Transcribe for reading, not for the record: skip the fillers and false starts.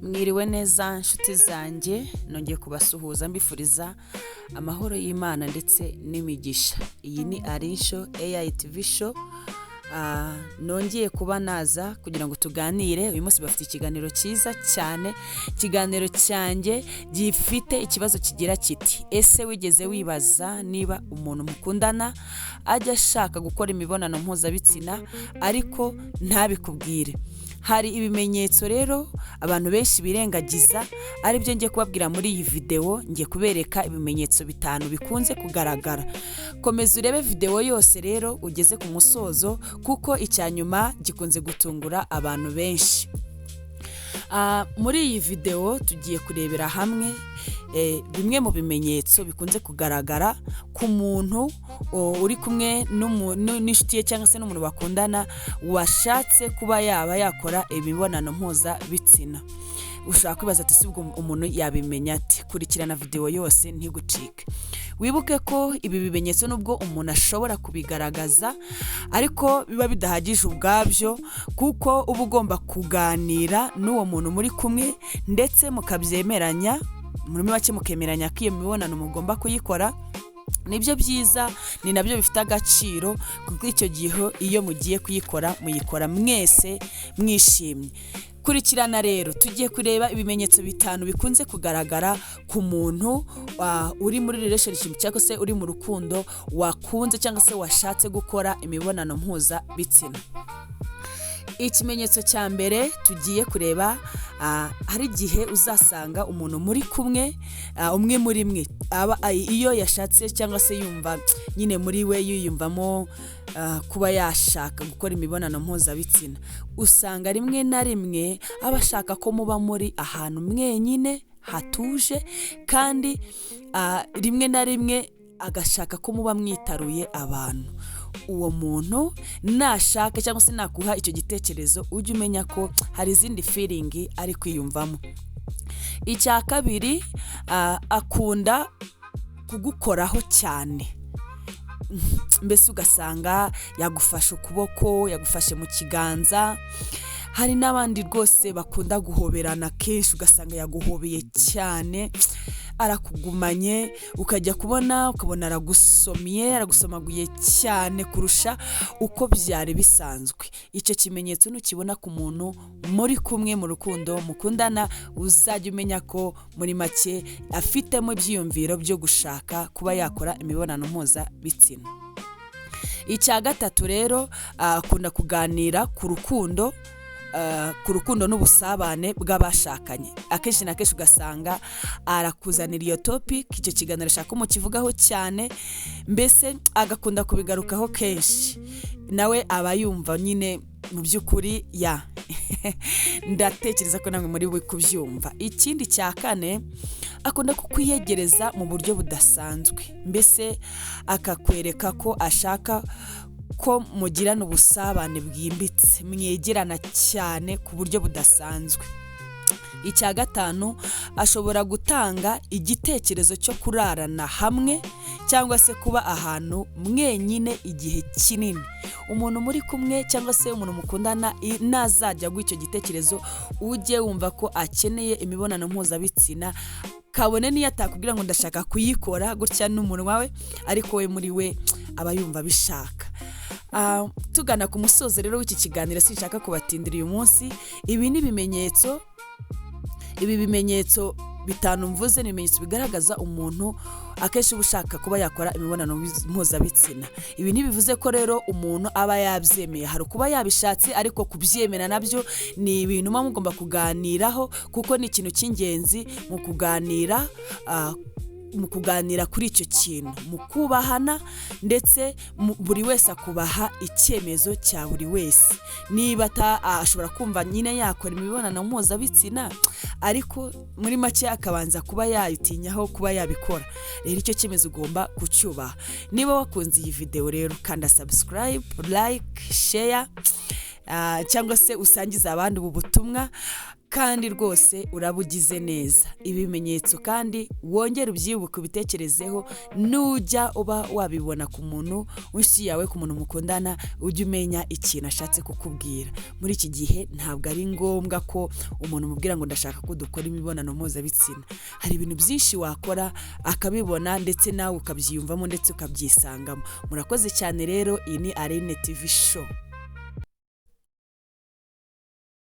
Mwiriwe neza nshuti zanjye, nongeye kubasuhuza mbifuriza amahoro y'Imana ndetse n'imigisha. Iyi ni Arinsho AI TV show. Nongeye kuba naza kugira ngo tuganire. Uyu munsi bafite ikiganiro cyiza cyane. Ikiganiro cyanjye gifite ikibazo kigira kiti: ese wigeze wibaza niba umuntu mukundana ajya ashaka gukora imibonano mpuzabitsina ariko ntabikubwire? Hari ibimenyetso rero abantu benshi birengagiza, ari byo ngiye kubabwira muri iyi video. Ngiye kubereka ibimenyetso 5 bikunze kugaragara. Komeza urebe video yose rero ugeze ku musozo, kuko icyanyuma gikunze gutungura abantu benshi. Muri iyi video tugiye kurebera hamwe bimwe mu bimenyetso bikunze kugaragara ku muntu uri kumwe n'inshuti ye cyangwa se n'umuntu bakundana washatse kuba yaba yakora imibonano mpuzabitsina. Ushaka kwibaza ati si ubwo umuntu yabimenya ati? Kurikirana video yose ntigucike. Wibuke ko ibi bimenyetso nubwo umuntu ashobora kubigaragaza ariko biba bidahagije ubwabyo, kuko uba ugomba kuganira n'uwo muntu muri kumwe ndetse mukabyemeranya, muri make mukemeranya ko iyo mibonano mugomba kuyikora. Nibyo byiza, ni nabyo bifite agaciro, kuko icyo gihe iyo mugiye kuyikora muyikora mwese mwishimye. Kurikirana rero, tugiye kureba ibimenyetso 5 bikunze kugaragara ku muntu uri muri relationship cyangwa se uri mu rukundo, wakunze cyangwa se washatse gukora imibonano mpuzabitsina. Ikimenyetso cya mbere tugiye kureba, hari igihe uzasanga umuntu muri kumwe, umwe muri mwe iyo yashatse cyangwa se yumva nyine muri we yiyumvamo kuba yashaka gukora imibonano mpuzabitsina, usanga rimwe na rimwe aba ashaka ko muba muri ahantu mwenyine hatuje, kandi rimwe na rimwe agashaka ko muba mwitaruye abantu. Uwo muntu nashaka cyangwa se nakuha icyo gitekerezo, ujye umenya ko hari izindi feeling ari kwiyumvamo. Icya kabiri, akunda kugukoraho cyane, mbese ugasanga yagufashe ukuboko, yagufashe mu kiganza. Hari n'abandi rwose bakunda guhoberana kenshi, ugasanga yaguhobeye cyane, arakugumanye, ukajya ukabona aragusomaguye cyane kurusha uko byari bisanzwe. Icyo kimenyetso nukibona ku muntu muri kumwe mu rukundo mukundana, uzajya umenya ko muri make afitemo ibyiyumviro byo gushaka kuba yakora imibonano mpuzabitsina. Icya gatatu rero, akunda kuganira ku rukundo n'ubusabane bw'abashakanye. Akenshi na kenshi ugasanga arakuzanira iyo topic, icyo kiganiro ashaka umukivugaho cyane, mbese agakunda kubigarukaho kenshi. Nawe aba yumva nyine mu by'ukuri ndatekereza ko namwe muri we kubyumva. Ikindi cya kane, akunda kukwiyegereza mu buryo budasanzwe, mbese akakwereka ko ashaka ko mugirana ubusabane bwimbitse, mwegerana cyane ku buryo budasanzwe. Icya gatanu, ashobora gutanga igitekerezo cyo kurarana hamwe cyangwa se kuba ahantu mwenyine igihe kinini. Umuntu muri kumwe cyangwa se umuntu mukundana nazajya guha icyo gitekerezo, ujye wumva ko akeneye imibonano mpuzabitsina, kabone niyo atakubwira ngo ndashaka kuyikora gutya n'umunwa we, ariko we muri we aba yumva bishaka. Tugana ku musozo rero w'iki kiganiro, sinshaka kubatindira uyu munsi. Ibi bimenyetso 5 mvuze, ni ibimenyetso bigaragaza umuntu akenshi ushaka kuba yakora imibonano mpuzabitsina. Ibi ntibivuze ko rero umuntu aba yabyemeye. Hari kuba yabishatse, ariko kubyemera nabyo ni ibintu mugomba kuganiraho, kuko ni ikintu cy'ingenzi mu kuganira kuri icyo kintu, mu kubahana, ndetse buri wese akubaha icyemezo cya buri wese. Niba ashobora kumva nyine yakora imibonano mpuzabitsina, ariko muri make akabanza kuba yayitinyaho kuba yabikora, rero icyo cyemezo ugomba kucyubaha. Niba wakunze iyi video rero, kanda subscribe, like, share, cyangwa se usangiza abandi ubu butumwa, kandi rwose urabugize neza. Ibimenyetso kandi wongere ubyibuke ubitekerezeho, nujya uba wabibona ku muntu w'inshuti yawe, ku muntu mukundana, ujye umenya ikintu ashatse kukubwira. Muri iki gihe ntabwo ari ngombwa ko umuntu umubwira ngo ndashaka ko dukora imibonano mpuzabitsina. Hari ibintu byinshi wakora akabibona ndetse nawe ukabyiyumvamo ndetse ukabyisangamo. Murakoze cyane rero, iyi ni Aline TV show.